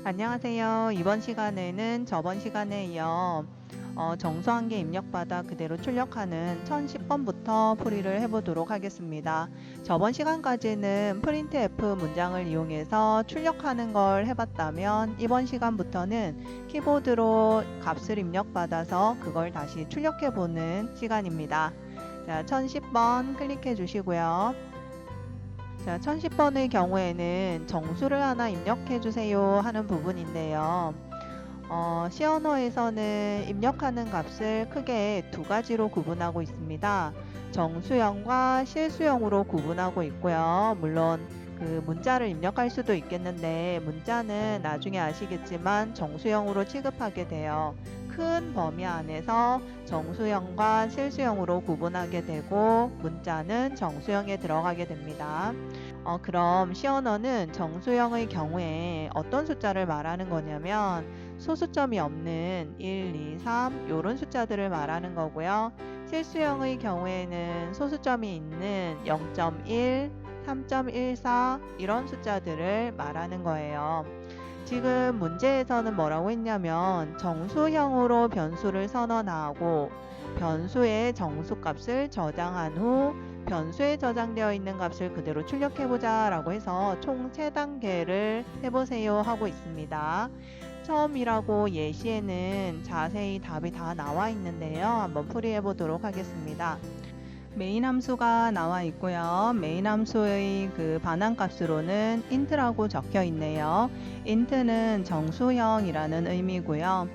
안녕하세요. 이번 시간에는 저번 시간에 이어 정수한계 입력받아 그대로 출력하는 1010번부터 풀이를 해보도록 하겠습니다. 저번 시간까지는 printf 문장을 이용해서 출력하는 걸 해봤다면 이번 시간부터는 키보드로 값을 입력받아서 그걸 다시 출력해보는 시간입니다. 자, 1010번 클릭해 주시고요. 자, 1010번의 경우에는 정수를 하나 입력해 주세요 하는 부분인데요. C 언어에서는 입력하는 값을 크게 두 가지로 구분하고 있습니다. 정수형과 실수형으로 구분하고 있고요. 물론 그 문자를 입력할 수도 있겠는데 문자는 나중에 아시겠지만 정수형으로 취급하게 돼요. 큰 범위 안에서 정수형과 실수형으로 구분하게 되고 문자는 정수형에 들어가게 됩니다. 그럼 C 언어는 정수형의 경우에 어떤 숫자를 말하는 거냐면 소수점이 없는 1, 2, 3 이런 숫자들을 말하는 거고요. 실수형의 경우에는 소수점이 있는 0.1, 3.14 이런 숫자들을 말하는 거예요. 지금 문제에서는 뭐라고 했냐면 정수형으로 변수를 선언하고 변수의 정수값을 저장한 후 변수에 저장되어 있는 값을 그대로 출력해보자 라고 해서 총 3단계를 해보세요 하고 있습니다. 처음이라고 예시에는 자세히 답이 다 나와 있는데요. 한번 풀이해 보도록 하겠습니다. 메인 함수가 나와 있고요. 메인 함수의 그 반환값으로는 int라고 적혀 있네요. int는 정수형이라는 의미고요.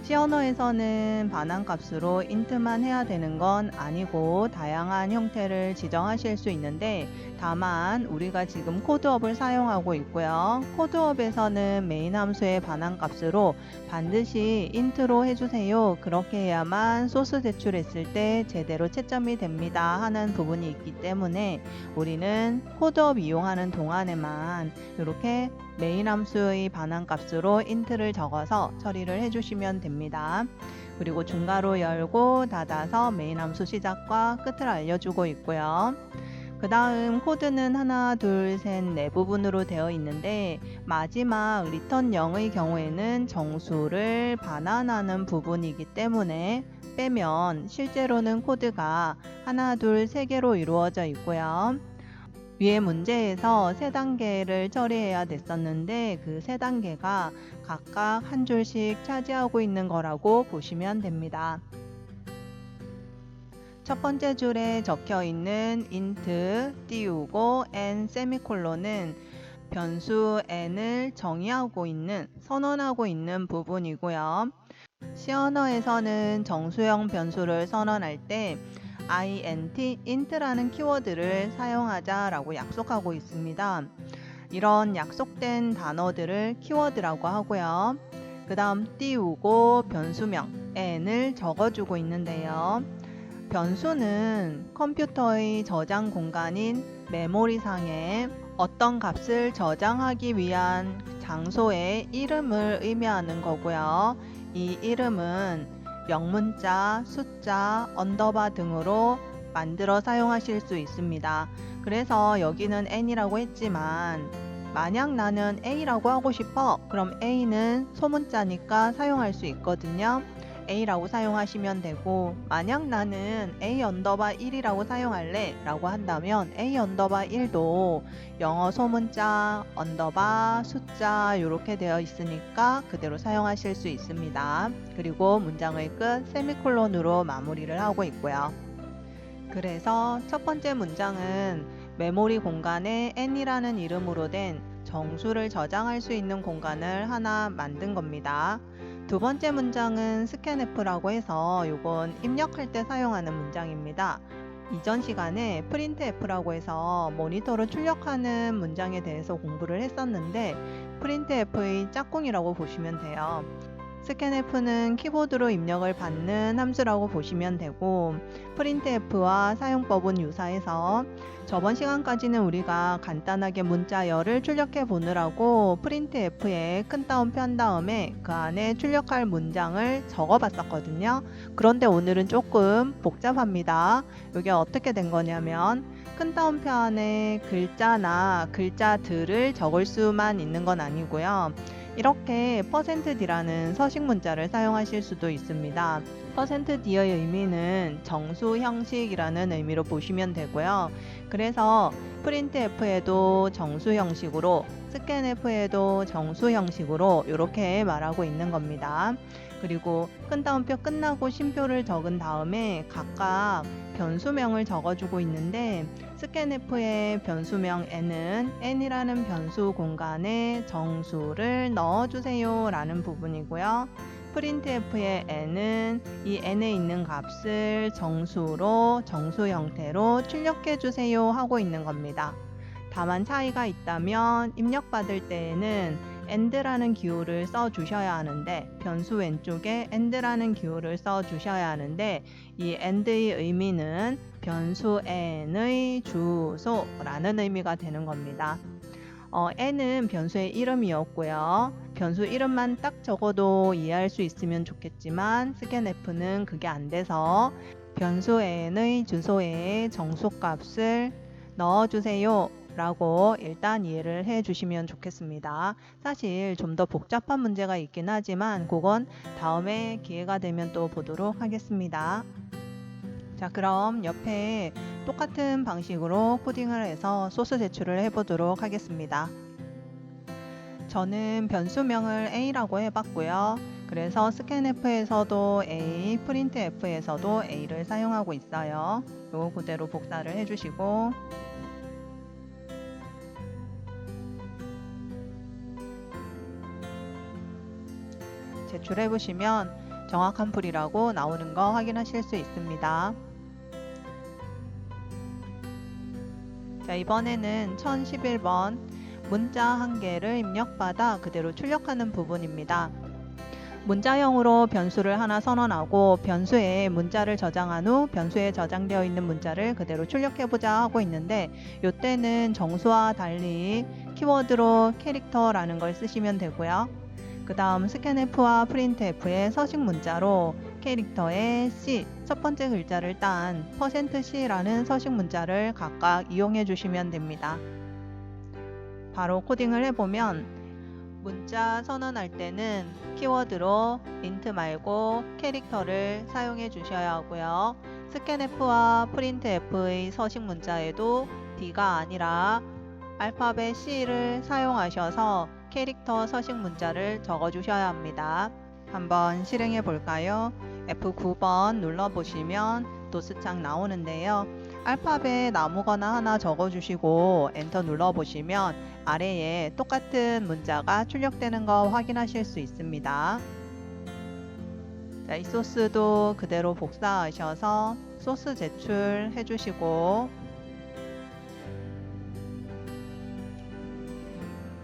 C 언어에서는 반환값으로 int만 해야 되는 건 아니고 다양한 형태를 지정하실 수 있는데 다만 우리가 지금 코드업을 사용하고 있고요. 코드업에서는 메인 함수의 반환값으로 반드시 int로 해주세요. 그렇게 해야만 소스 제출했을 때 제대로 채점이 됩니다 하는 부분이 있기 때문에 우리는 코드업 이용하는 동안에만 이렇게 메인 함수의 반환값으로 int를 적어서 처리를 해주시면 됩니다. 그리고 중괄호 열고 닫아서 메인 함수 시작과 끝을 알려주고 있고요. 그 다음 코드는 하나, 둘, 셋, 네 부분으로 되어 있는데 마지막 return 0의 경우에는 정수를 반환하는 부분이기 때문에 빼면 실제로는 코드가 하나, 둘, 세 개로 이루어져 있고요. 위에 문제에서 3단계를 처리해야 됐었는데 그 3단계가 각각 한 줄씩 차지하고 있는 거라고 보시면 됩니다. 첫 번째 줄에 적혀 있는 int 띄우고 n 세미콜론은 변수 n을 정의하고 있는, 선언하고 있는 부분이고요. C 언어에서는 정수형 변수를 선언할 때 int라는 키워드를 사용하자라고 약속하고 있습니다. 이런 약속된 단어들을 키워드라고 하고요. 그 다음 띄우고 변수명 n을 적어주고 있는데요. 변수는 컴퓨터의 저장 공간인 메모리상에 어떤 값을 저장하기 위한 장소의 이름을 의미하는 거고요. 이 이름은 명문자, 숫자, 언더바 등으로 만들어 사용하실 수 있습니다. 그래서 여기는 n이라고 했지만 만약 나는 a라고 하고 싶어 그럼 a는 소문자니까 사용할 수 있거든요. a라고 사용하시면 되고 만약 나는 a 언더바 1이라고 사용할래 라고 한다면 a 언더바 1도 영어 소문자 언더바 숫자 이렇게 되어 있으니까 그대로 사용하실 수 있습니다. 그리고 문장의 끝 세미콜론으로 마무리를 하고 있고요. 그래서 첫 번째 문장은 메모리 공간에 n이라는 이름으로 된 정수를 저장할 수 있는 공간을 하나 만든 겁니다. 두 번째 문장은 scanf라고 해서 이건 입력할 때 사용하는 문장입니다. 이전 시간에 printf라고 해서 모니터로 출력하는 문장에 대해서 공부를 했었는데 printf의 짝꿍이라고 보시면 돼요. scanf는 키보드로 입력을 받는 함수라고 보시면 되고 printf와 사용법은 유사해서 저번 시간까지는 우리가 간단하게 문자열을 출력해 보느라고 printf에 큰 따옴표 한 다음에 그 안에 출력할 문장을 적어 봤었거든요. 그런데 오늘은 조금 복잡합니다. 이게 어떻게 된 거냐면 큰 따옴표 안에 글자나 글자들을 적을 수만 있는 건 아니고요. 이렇게 %D라는 서식 문자를 사용하실 수도 있습니다. %D의 의미는 정수 형식이라는 의미로 보시면 되고요. 그래서 printf에도 정수 형식으로, scanf에도 정수 형식으로 이렇게 말하고 있는 겁니다. 그리고 끈다운표 끝나고 쉼표를 적은 다음에 각각 변수명을 적어주고 있는데, scanf의 변수명 n은 n이라는 변수 공간에 정수를 넣어주세요 라는 부분이고요. printf의 n은 이 n에 있는 값을 정수로 정수 형태로 출력해 주세요 하고 있는 겁니다. 다만 차이가 있다면 입력받을 때에는 and라는 기호를 써 주셔야 하는데, 변수 왼쪽에 and라는 기호를 써 주셔야 하는데, 이 and의 의미는 변수 n의 주소라는 의미가 되는 겁니다. n은 변수의 이름이었고요. 변수 이름만 딱 적어도 이해할 수 있으면 좋겠지만 scanf는 그게 안 돼서 변수 n의 주소에 정수값을 넣어주세요 라고 일단 이해를 해 주시면 좋겠습니다. 사실 좀 더 복잡한 문제가 있긴 하지만 그건 다음에 기회가 되면 또 보도록 하겠습니다. 자, 그럼 옆에 똑같은 방식으로 코딩을 해서 소스 제출을 해보도록 하겠습니다. 저는 변수명을 A라고 해봤고요. 그래서 scanf에서도 A, printf에서도 A를 사용하고 있어요. 이거 그대로 복사를 해주시고, 제출해보시면 정확한 풀이라고 나오는 거 확인하실 수 있습니다. 자, 이번에는 1011번 문자 한 개를 입력받아 그대로 출력하는 부분입니다. 문자형으로 변수를 하나 선언하고 변수에 문자를 저장한 후 변수에 저장되어 있는 문자를 그대로 출력해보자 하고 있는데, 이때는 정수와 달리 키워드로 캐릭터라는 걸 쓰시면 되고요. 그 다음 scanf와 printf의 서식 문자로 캐릭터의 C, 첫 번째 글자를 딴 %C라는 서식 문자를 각각 이용해 주시면 됩니다. 바로 코딩을 해보면, 문자 선언할 때는 키워드로 int 말고 캐릭터를 사용해 주셔야 하고요. scanf와 printf의 서식 문자에도 D가 아니라 알파벳 C를 사용하셔서 캐릭터 서식 문자를 적어 주셔야 합니다. 한번 실행해 볼까요? F9번 눌러보시면 도스창 나오는데요. 알파벳 아무거나 하나 적어주시고 엔터 눌러보시면 아래에 똑같은 문자가 출력되는 거 확인하실 수 있습니다. 자, 이 소스도 그대로 복사하셔서 소스 제출해 주시고,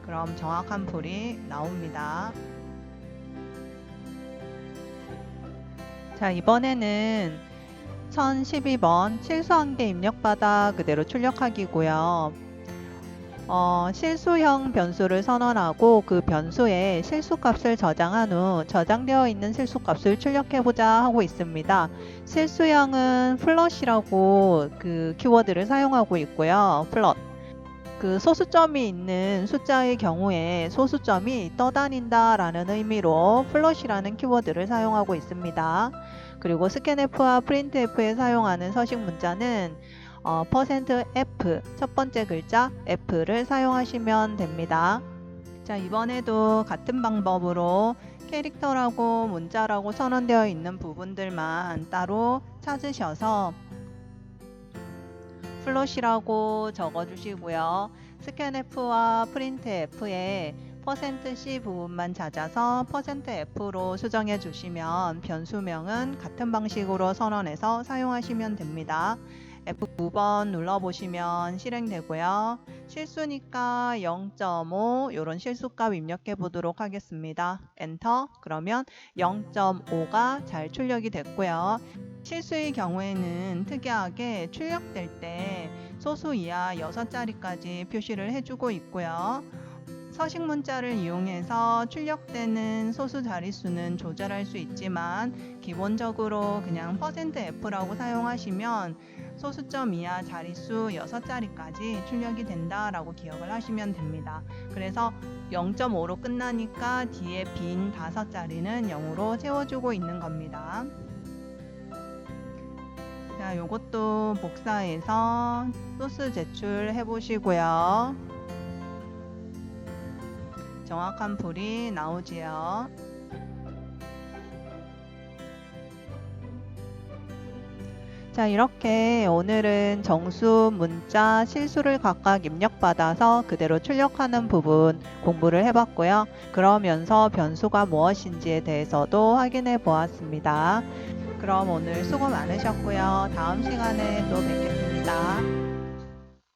그럼 정확한 풀이 나옵니다. 자, 이번에는 1012번 실수한 개 입력받아 그대로 출력하기고요. 실수형 변수를 선언하고 그 변수에 실수값을 저장한 후 저장되어 있는 실수값을 출력해보자 하고 있습니다. 실수형은 플롯이라고 그 키워드를 사용하고 있고요. 플롯. 그 소수점이 있는 숫자의 경우에 소수점이 떠다닌다 라는 의미로 플롯이라는 키워드를 사용하고 있습니다. 그리고 scanf와 printf에 사용하는 서식 문자는 %F, 첫 번째 글자 F를 사용하시면 됩니다. 자, 이번에도 같은 방법으로 캐릭터라고 문자라고 선언되어 있는 부분들만 따로 찾으셔서 플롯이라고 적어주시고요. scanf와 printf에 %C 부분만 찾아서 %F로 수정해 주시면 변수명은 같은 방식으로 선언해서 사용하시면 됩니다. F9번 눌러보시면 실행되고요. 실수니까 0.5 이런 실수값 입력해 보도록 하겠습니다. 엔터. 그러면 0.5가 잘 출력이 됐고요. 실수의 경우에는 특이하게 출력될 때 소수 이하 6자리까지 표시를 해주고 있고요. 서식 문자를 이용해서 출력되는 소수 자릿수는 조절할 수 있지만 기본적으로 그냥 %F라고 사용하시면 소수점 이하 자릿수 6자리까지 출력이 된다라고 기억을 하시면 됩니다. 그래서 0.5로 끝나니까 뒤에 빈 5자리는 0으로 채워주고 있는 겁니다. 자, 요것도 복사해서 소스 제출해 보시고요. 정확한 풀이 나오지요. 자, 이렇게 오늘은 정수, 문자, 실수를 각각 입력받아서 그대로 출력하는 부분 공부를 해봤고요. 그러면서 변수가 무엇인지에 대해서도 확인해 보았습니다. 그럼 오늘 수고 많으셨고요. 다음 시간에 또 뵙겠습니다.